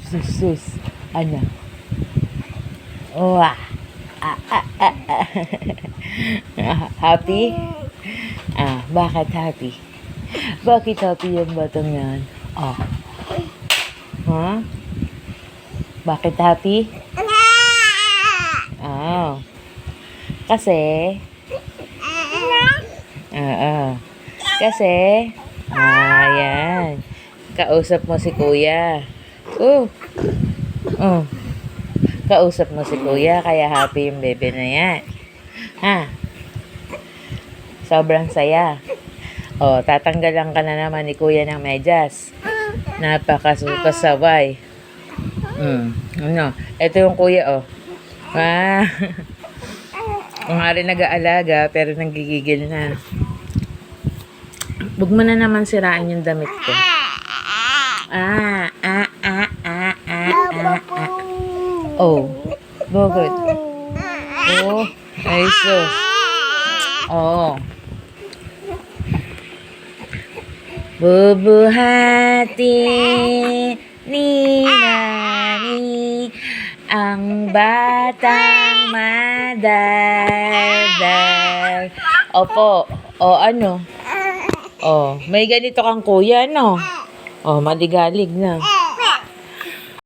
sus. Ano? Wah. Happy? Bakit happy? Bakit happy yung batang yan? Ha? Bakit happy? Kasi? Kasi? Yan. Kausap mo si kuya. Kausap mo si kuya, kaya happy yung bebe na yan. Sobrang saya. Tatanggalan ka na naman ni kuya ng medyas. Napakasaway. Ito yung kuya, Kung nga rin nag-aalaga, pero nanggigigil na. Huwag mo na naman sirain yung damit ko. Bakit? Ay sus. Bubuhati ni Nani ang batang madaldal. Opo. Ano? May ganito kang kuya, no? Maligalig na.